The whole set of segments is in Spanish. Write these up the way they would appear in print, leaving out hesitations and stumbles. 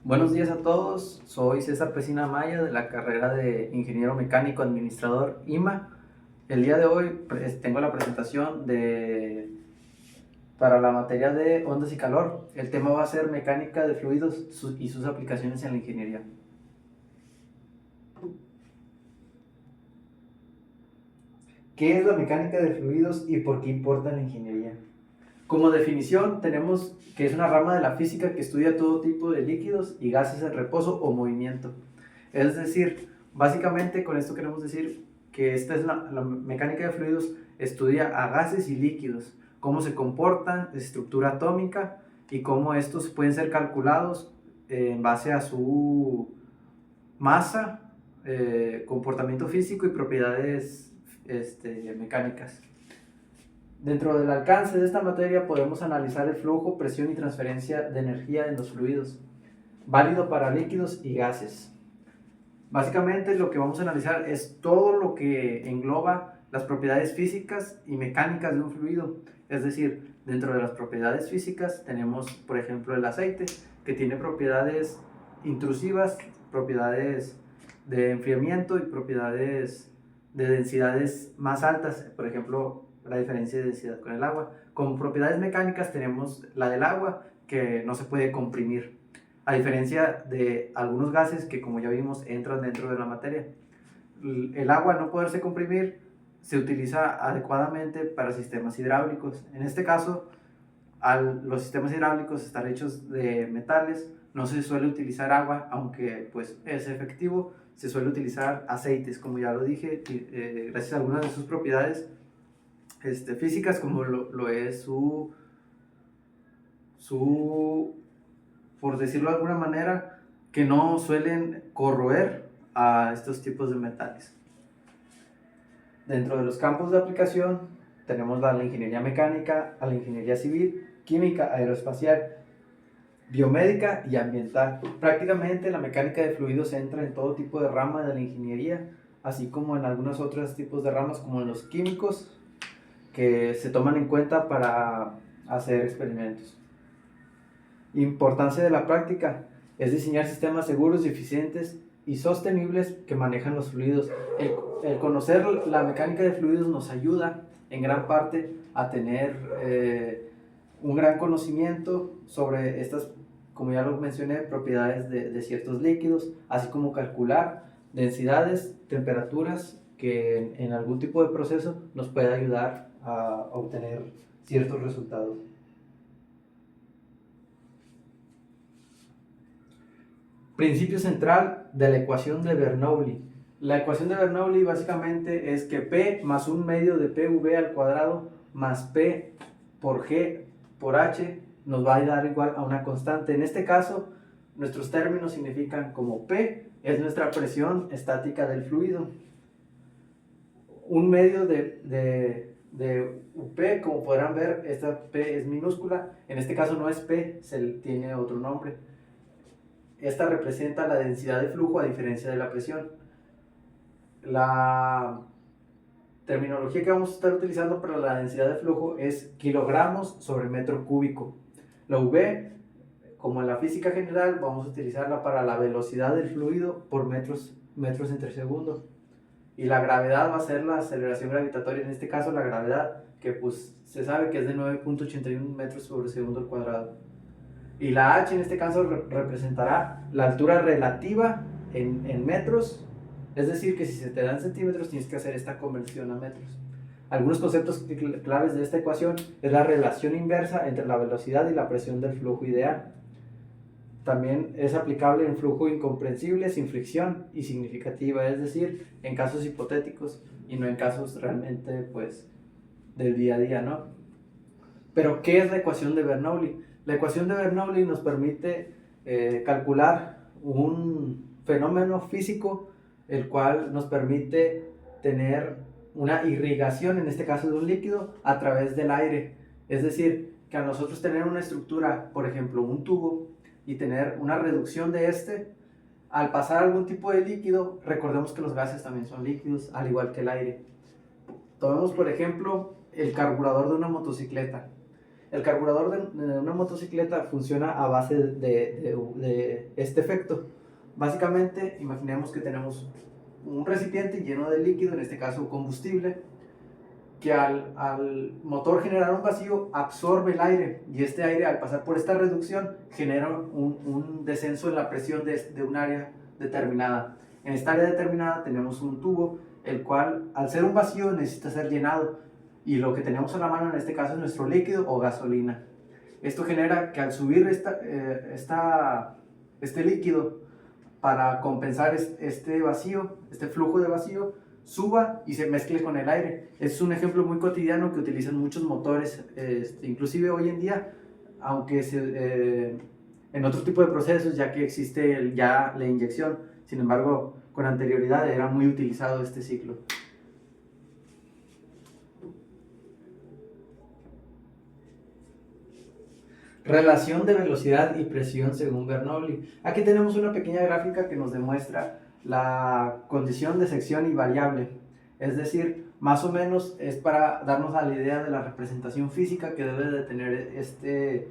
Buenos días a todos, soy César Pesina Maya de la carrera de Ingeniero Mecánico Administrador IMA. El día de hoy tengo la presentación para la materia de ondas y calor. El tema va a ser mecánica de fluidos y sus aplicaciones en la ingeniería. ¿Qué es la mecánica de fluidos y por qué importa en la ingeniería? Como definición tenemos que es una rama de la física que estudia todo tipo de líquidos y gases en reposo o movimiento. Es decir, básicamente con esto queremos decir que esta es la mecánica de fluidos, estudia a gases y líquidos, cómo se comportan, estructura atómica y cómo estos pueden ser calculados en base a su masa, comportamiento físico y propiedades mecánicas. Dentro del alcance de esta materia podemos analizar el flujo, presión y transferencia de energía en los fluidos, válido para líquidos y gases. Básicamente lo que vamos a analizar es todo lo que engloba las propiedades físicas y mecánicas de un fluido. Es decir, dentro de las propiedades físicas tenemos, por ejemplo, el aceite, que tiene propiedades intrusivas, propiedades de enfriamiento y propiedades de densidades más altas. Por ejemplo, la diferencia de densidad con el agua. Como propiedades mecánicas tenemos la del agua, que no se puede comprimir, a diferencia de algunos gases que, como ya vimos, entran dentro de la materia. El agua, al no poderse comprimir, se utiliza adecuadamente para sistemas hidráulicos. En este caso, los sistemas hidráulicos estar hechos de metales, no se suele utilizar agua, aunque pues es efectivo. Se suele utilizar aceites, como ya lo dije, gracias a algunas de sus propiedades físicas, como lo es por decirlo de alguna manera, que no suelen corroer a estos tipos de metales. Dentro de los campos de aplicación tenemos la ingeniería mecánica, a la ingeniería civil, química, aeroespacial, biomédica y ambiental. Prácticamente la mecánica de fluidos entra en todo tipo de rama de la ingeniería, así como en algunos otros tipos de ramas como en los químicos, que se toman en cuenta para hacer experimentos. Importancia de la práctica es diseñar sistemas seguros, eficientes y sostenibles que manejan los fluidos. El conocer la mecánica de fluidos nos ayuda en gran parte a tener un gran conocimiento sobre estas, como ya lo mencioné, propiedades de ciertos líquidos, así como calcular densidades, temperaturas que en algún tipo de proceso nos puede ayudar a obtener ciertos resultados. Principio central de la ecuación de Bernoulli. La ecuación de Bernoulli básicamente es que P más un medio de PV al cuadrado más P por G por H nos va a dar igual a una constante. En este caso, nuestros términos significan como P es nuestra presión estática del fluido. Un medio de UP, como podrán ver, esta P es minúscula. En este caso no es P, tiene otro nombre. Esta representa la densidad de flujo a diferencia de la presión. La terminología que vamos a estar utilizando para la densidad de flujo es kilogramos sobre metro cúbico. La V, como en la física general, vamos a utilizarla para la velocidad del fluido por metros entre segundo. Y la gravedad va a ser la aceleración gravitatoria, en este caso la gravedad, que pues se sabe que es de 9.81 metros sobre segundo al cuadrado. Y la H en este caso representará la altura relativa en metros, es decir, que si se te dan centímetros tienes que hacer esta conversión a metros. Algunos conceptos claves de esta ecuación es la relación inversa entre la velocidad y la presión del flujo ideal. También es aplicable en flujo incomprensible, sin fricción y significativa, es decir, en casos hipotéticos y no en casos realmente pues del día a día, ¿no? Pero ¿qué es la ecuación de Bernoulli? La ecuación de Bernoulli nos permite calcular un fenómeno físico, el cual nos permite tener una irrigación, en este caso de un líquido, a través del aire. Es decir, que a nosotros tener una estructura, por ejemplo, un tubo, y tener una reducción de al pasar algún tipo de líquido, recordemos que los gases también son líquidos, al igual que el aire. Tomemos, por ejemplo, el carburador de una motocicleta. El carburador de una motocicleta funciona a base de este efecto. Básicamente, imaginemos que tenemos un recipiente lleno de líquido, en este caso combustible, que al motor generar un vacío absorbe el aire, y este aire, al pasar por esta reducción, genera un descenso en la presión de un área determinada. En esta área determinada tenemos un tubo, el cual, al ser un vacío, necesita ser llenado, y lo que tenemos a la mano en este caso es nuestro líquido o gasolina. Esto genera que al subir este líquido, para compensar este vacío, este flujo de vacío, suba y se mezcle con el aire. Es un ejemplo muy cotidiano que utilizan muchos motores, inclusive hoy en día, aunque en otro tipo de procesos, ya que existe ya la inyección. Sin embargo, con anterioridad era muy utilizado este ciclo. Relación de velocidad y presión según Bernoulli. Aquí tenemos una pequeña gráfica que nos demuestra la condición de sección y variable. Es decir, más o menos es para darnos a la idea de la representación física que debe de tener este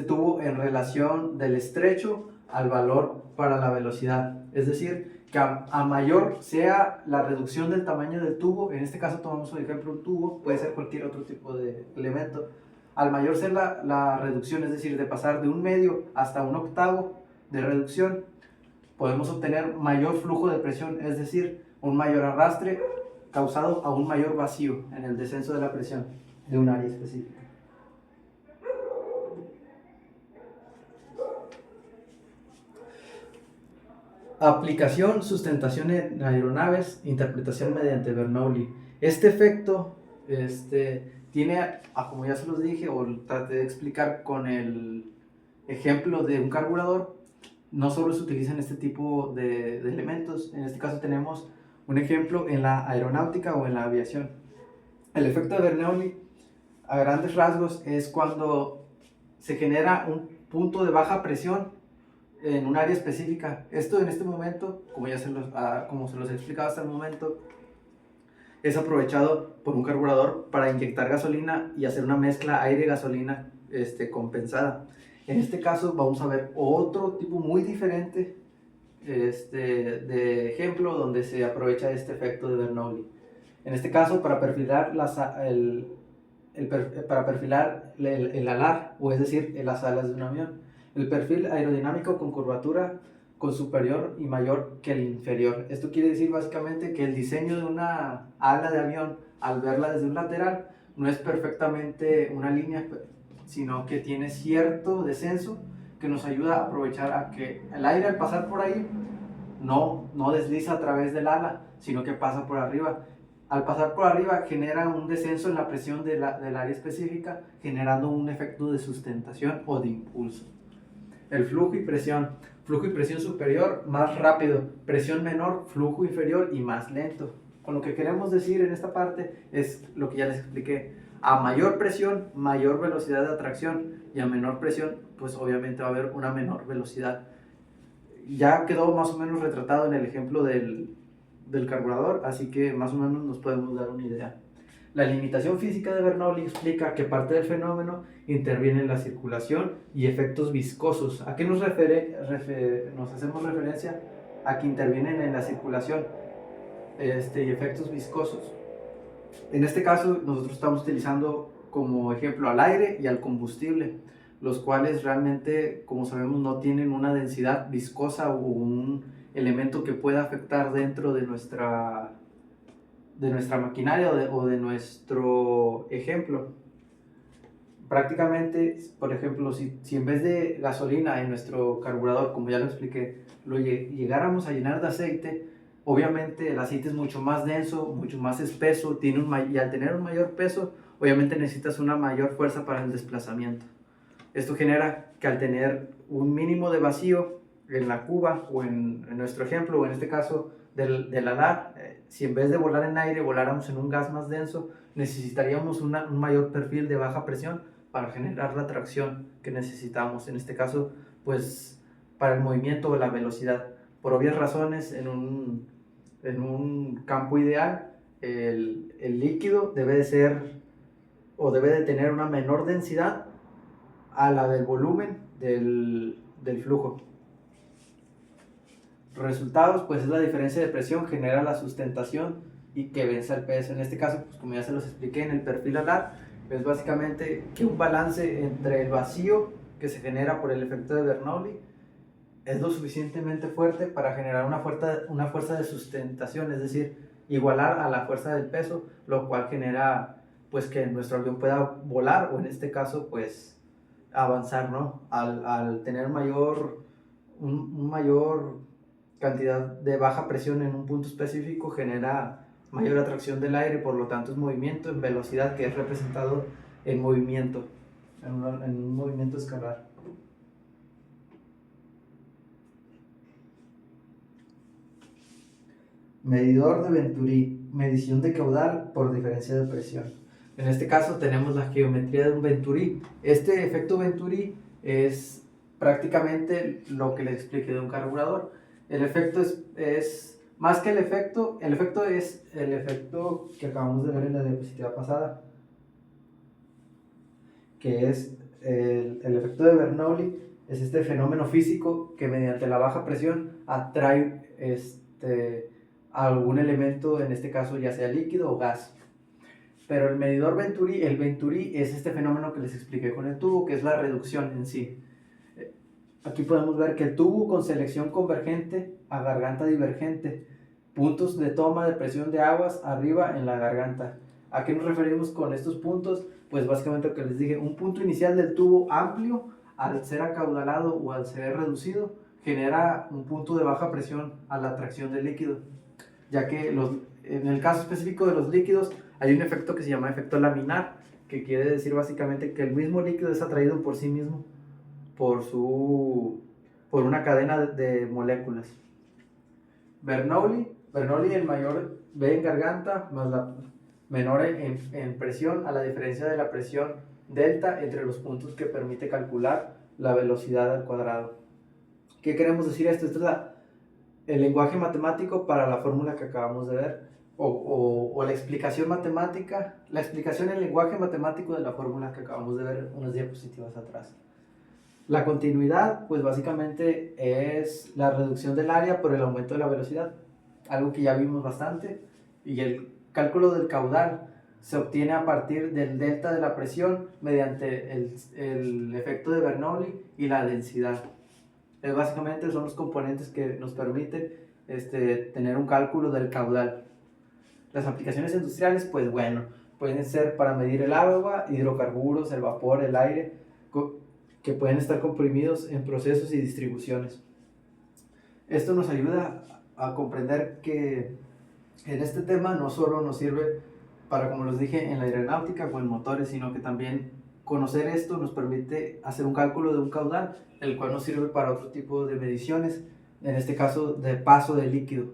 tubo en relación del estrecho al valor para la velocidad. Es decir, que a mayor sea la reducción del tamaño del tubo, en este caso tomamos por ejemplo un tubo, puede ser cualquier otro tipo de elemento, al mayor ser la reducción, es decir, de pasar de un medio hasta un octavo de reducción, podemos obtener mayor flujo de presión, es decir, un mayor arrastre causado a un mayor vacío en el descenso de la presión de un área específica. Aplicación, sustentación en aeronaves, interpretación mediante Bernoulli. Este efecto tiene, como ya se los dije, o traté de explicar con el ejemplo de un carburador, no solo se utilizan este tipo de elementos. En este caso tenemos un ejemplo en la aeronáutica o en la aviación. El efecto de Bernoulli, a grandes rasgos, es cuando se genera un punto de baja presión en un área específica. Esto en este momento, como se los he explicado hasta el momento, es aprovechado por un carburador para inyectar gasolina y hacer una mezcla aire-gasolina compensada. En este caso vamos a ver otro tipo muy diferente de ejemplo donde se aprovecha este efecto de Bernoulli. En este caso, para perfilar el alar, o es decir, las alas de un avión. El perfil aerodinámico con curvatura con superior y mayor que el inferior. Esto quiere decir básicamente que el diseño de una ala de avión, al verla desde un lateral, no es perfectamente una línea, sino que tiene cierto descenso que nos ayuda a aprovechar a que el aire, al pasar por ahí, no desliza a través del ala, sino que pasa por arriba. Al pasar por arriba genera un descenso en la presión del área específica, generando un efecto de sustentación o de impulso. El flujo y presión. Flujo y presión superior, más rápido. Presión menor, flujo inferior y más lento. Con lo que queremos decir en esta parte es lo que ya les expliqué. A mayor presión, mayor velocidad de atracción, y a menor presión, pues obviamente va a haber una menor velocidad. Ya quedó más o menos retratado en el ejemplo del carburador, así que más o menos nos podemos dar una idea. La limitación física de Bernoulli explica que parte del fenómeno interviene en la circulación y efectos viscosos. ¿A qué nos hacemos referencia? A que intervienen en la circulación y efectos viscosos. En este caso, nosotros estamos utilizando como ejemplo al aire y al combustible, los cuales realmente, como sabemos, no tienen una densidad viscosa o un elemento que pueda afectar dentro de nuestra maquinaria o de nuestro ejemplo. Prácticamente, por ejemplo, si en vez de gasolina en nuestro carburador, como ya lo expliqué, lo llegáramos a llenar de aceite, obviamente el aceite es mucho más denso, mucho más espeso, y al tener un mayor peso, obviamente necesitas una mayor fuerza para el desplazamiento. Esto genera que al tener un mínimo de vacío en la cuba, o en nuestro ejemplo, o en este caso del alar, si en vez de volar en aire voláramos en un gas más denso, necesitaríamos un mayor perfil de baja presión para generar la tracción que necesitamos. En este caso, pues para el movimiento o la velocidad. Por obvias razones, en un campo ideal, el líquido debe de ser o debe de tener una menor densidad a la del volumen del flujo. Resultados, pues es la diferencia de presión genera la sustentación y que vence el peso. En este caso, pues como ya se los expliqué en el perfil alar, es básicamente que un balance entre el vacío que se genera por el efecto de Bernoulli es lo suficientemente fuerte para generar una fuerza de sustentación, es decir, igualar a la fuerza del peso, lo cual genera pues que nuestro avión pueda volar, o en este caso pues avanzar, ¿no? Al tener un mayor cantidad de baja presión en un punto específico genera mayor atracción del aire, por lo tanto es movimiento en velocidad que es representado en movimiento, en un movimiento escalar. Medidor de Venturi, medición de caudal por diferencia de presión. En este caso tenemos la geometría de un Venturi. Este efecto Venturi es prácticamente lo que les expliqué de un carburador. El efecto es más que el efecto es el efecto que acabamos de ver en la diapositiva pasada, que es el efecto de Bernoulli. Es este fenómeno físico que mediante la baja presión atrae algún elemento, en este caso ya sea líquido o gas. Pero el medidor Venturi, el Venturi es este fenómeno que les expliqué con el tubo, que es la reducción en sí. Aquí podemos ver que el tubo con selección convergente a garganta divergente, puntos de toma de presión de aguas arriba en la garganta. ¿A qué nos referimos con estos puntos? Pues básicamente lo que les dije, un punto inicial del tubo amplio, al ser acaudalado o al ser reducido, genera un punto de baja presión a la atracción del líquido, ya que en el caso específico de los líquidos hay un efecto que se llama efecto laminar, que quiere decir básicamente que el mismo líquido es atraído por sí mismo por una cadena de moléculas. Bernoulli el mayor V en garganta más la menor en presión, a la diferencia de la presión delta entre los puntos que permite calcular la velocidad al cuadrado. ¿Qué queremos decir esto? Esto es el lenguaje matemático para la fórmula que acabamos de ver, o la explicación matemática, la explicación en lenguaje matemático de la fórmula que acabamos de ver unas diapositivas atrás. La continuidad, pues básicamente es la reducción del área por el aumento de la velocidad, algo que ya vimos bastante, y el cálculo del caudal se obtiene a partir del delta de la presión mediante el efecto de Bernoulli y la densidad. Básicamente son los componentes que nos permiten tener un cálculo del caudal. Las aplicaciones industriales, pues bueno, pueden ser para medir el agua, hidrocarburos, el vapor, el aire, que pueden estar comprimidos en procesos y distribuciones. Esto nos ayuda a comprender que en este tema no solo nos sirve para, como les dije, en la aeronáutica o en motores, sino que también conocer esto nos permite hacer un cálculo de un caudal, el cual nos sirve para otro tipo de mediciones, en este caso de paso de líquido,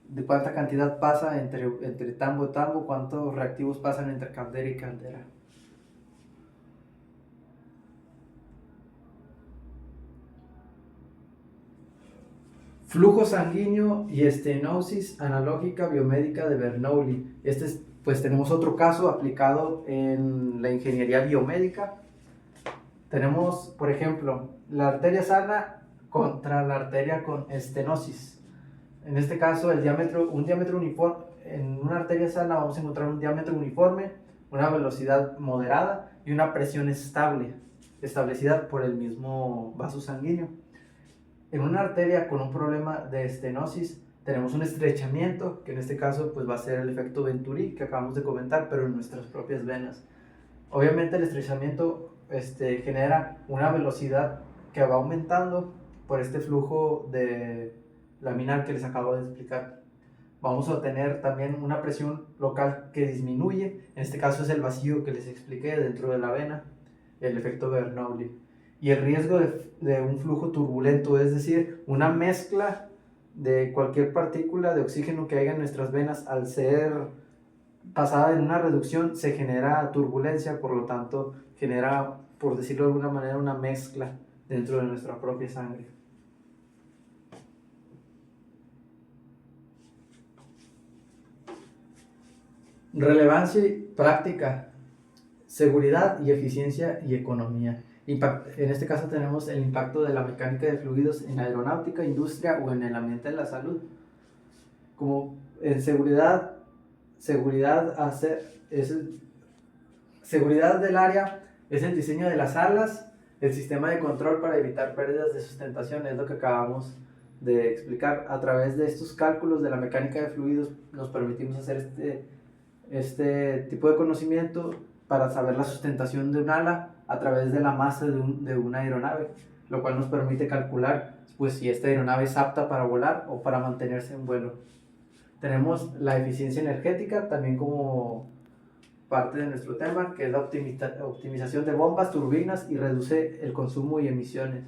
de cuánta cantidad pasa entre tambo y tambo, cuántos reactivos pasan entre caldera y caldera. Flujo sanguíneo y estenosis analógica biomédica de Bernoulli. Pues tenemos otro caso aplicado en la ingeniería biomédica. Tenemos, por ejemplo, la arteria sana contra la arteria con estenosis. En este caso, un diámetro uniforme. En una arteria sana vamos a encontrar un diámetro uniforme, una velocidad moderada y una presión estable, establecida por el mismo vaso sanguíneo. En una arteria con un problema de estenosis tenemos un estrechamiento, que en este caso pues va a ser el efecto Venturi que acabamos de comentar, pero en nuestras propias venas. Obviamente el estrechamiento genera una velocidad que va aumentando por este flujo laminar que les acabo de explicar. Vamos a tener también una presión local que disminuye, en este caso es el vacío que les expliqué dentro de la vena, el efecto Bernoulli. Y el riesgo de un flujo turbulento, es decir, una mezcla de cualquier partícula de oxígeno que haya en nuestras venas, al ser pasada en una reducción, se genera turbulencia, por lo tanto, genera, por decirlo de alguna manera, una mezcla dentro de nuestra propia sangre. Relevancia y práctica. seguridad y eficiencia y economía. En este caso tenemos el impacto de la mecánica de fluidos en la aeronáutica, industria o en el ambiente de la salud. Como en seguridad del área es el diseño de las alas, el sistema de control para evitar pérdidas de sustentación, es lo que acabamos de explicar. A través de estos cálculos de la mecánica de fluidos nos permitimos hacer este tipo de conocimiento para saber la sustentación de un ala a través de la masa de una aeronave, lo cual nos permite calcular pues, si esta aeronave es apta para volar o para mantenerse en vuelo. Tenemos la eficiencia energética también como parte de nuestro tema, que es la optimización de bombas, turbinas y reduce el consumo y emisiones.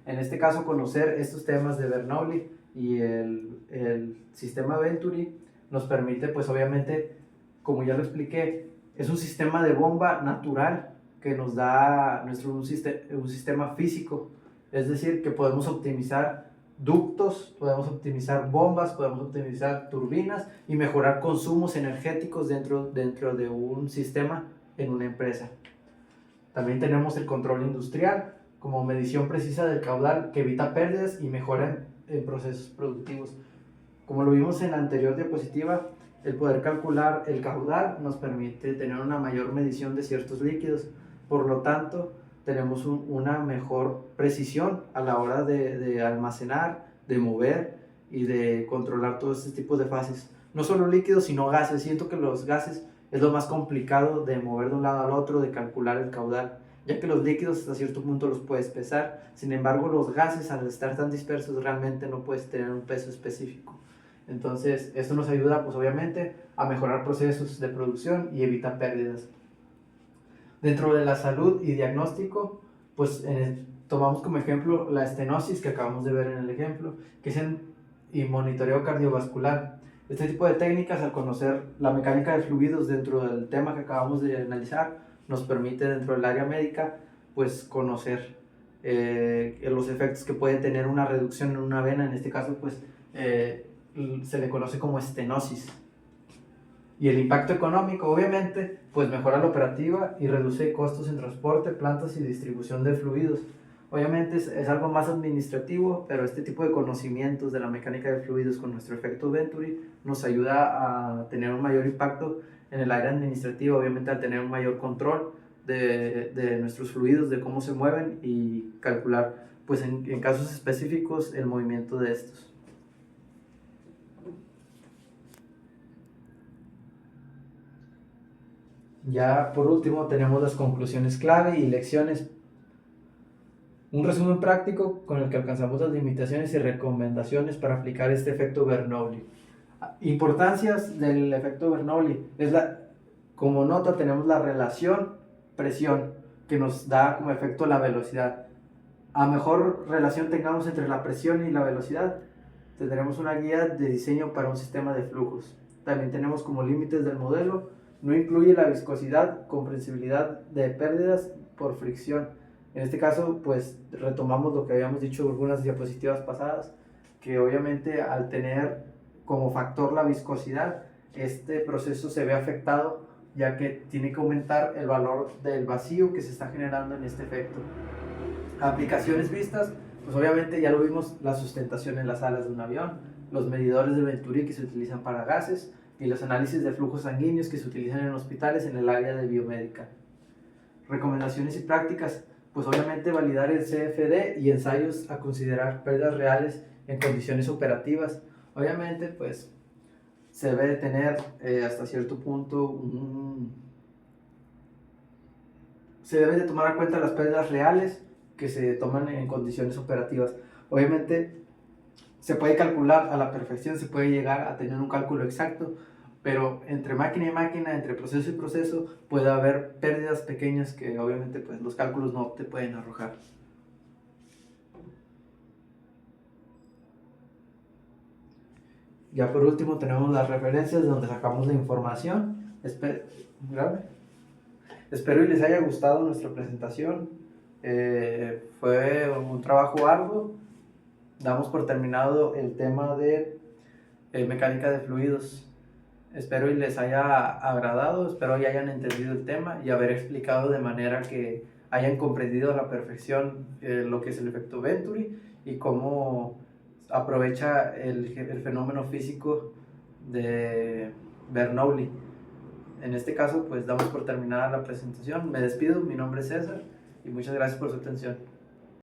En este caso, conocer estos temas de Bernoulli y el sistema Venturi nos permite, pues obviamente, como ya lo expliqué, es un sistema de bomba natural que nos da un sistema físico, es decir, que podemos optimizar ductos, podemos optimizar bombas, podemos optimizar turbinas y mejorar consumos energéticos dentro de un sistema en una empresa. También tenemos el control industrial como medición precisa del caudal que evita pérdidas y mejora en procesos productivos. Como lo vimos en la anterior diapositiva, el poder calcular el caudal nos permite tener una mayor medición de ciertos líquidos, por lo tanto tenemos una mejor precisión a la hora de almacenar, de mover y de controlar todos estos tipos de fases. No solo líquidos, sino gases. Siento que los gases es lo más complicado de mover de un lado al otro, de calcular el caudal, ya que los líquidos hasta cierto punto los puedes pesar. Sin embargo, los gases, al estar tan dispersos, realmente no puedes tener un peso específico. Entonces, esto nos ayuda, pues obviamente, a mejorar procesos de producción y evita pérdidas. Dentro de la salud y diagnóstico, pues tomamos como ejemplo la estenosis que acabamos de ver en el ejemplo, que es y monitoreo cardiovascular. Este tipo de técnicas, al conocer la mecánica de fluidos dentro del tema que acabamos de analizar, nos permite dentro del área médica, pues conocer los efectos que puede tener una reducción en una vena. En este caso, pues se le conoce como estenosis. Y el impacto económico, obviamente, pues mejora la operativa y reduce costos en transporte, plantas y distribución de fluidos. Obviamente es algo más administrativo, pero este tipo de conocimientos de la mecánica de fluidos con nuestro efecto Venturi nos ayuda a tener un mayor impacto en el área administrativa, obviamente al tener un mayor control de nuestros fluidos, de cómo se mueven y calcular, pues en casos específicos, el movimiento de estos. Ya por último tenemos las conclusiones clave y lecciones. Un resumen práctico con el que alcanzamos las limitaciones y recomendaciones para aplicar este efecto Bernoulli. Importancias del efecto Bernoulli. Como nota tenemos la relación presión que nos da como efecto la velocidad. A mejor relación tengamos entre la presión y la velocidad, tendremos una guía de diseño para un sistema de flujos. También tenemos como límites del modelo: no incluye la viscosidad, comprensibilidad de pérdidas por fricción. En este caso, pues retomamos lo que habíamos dicho en algunas diapositivas pasadas, que obviamente al tener como factor la viscosidad, este proceso se ve afectado, ya que tiene que aumentar el valor del vacío que se está generando en este efecto. Aplicaciones vistas, pues obviamente ya lo vimos: la sustentación en las alas de un avión, los medidores de Venturi que se utilizan para gases, y los análisis de flujos sanguíneos que se utilizan en hospitales en el área de biomédica. Recomendaciones y prácticas, pues obviamente validar el CFD y ensayos a considerar pérdidas reales en condiciones operativas. Obviamente, pues se debe de tener hasta cierto punto se deben de tomar en cuenta las pérdidas reales que se toman en condiciones operativas. Obviamente se puede calcular a la perfección, se puede llegar a tener un cálculo exacto, pero entre máquina y máquina, entre proceso y proceso, puede haber pérdidas pequeñas que obviamente pues, los cálculos no te pueden arrojar. Ya por último tenemos las referencias donde sacamos la información. Espero y les haya gustado nuestra presentación. Fue un trabajo arduo. Damos por terminado el tema de mecánica de fluidos. Espero y les haya agradado, espero y hayan entendido el tema y haber explicado de manera que hayan comprendido a la perfección lo que es el efecto Venturi y cómo aprovecha el fenómeno físico de Bernoulli. En este caso, pues damos por terminada la presentación. Me despido, mi nombre es César y muchas gracias por su atención.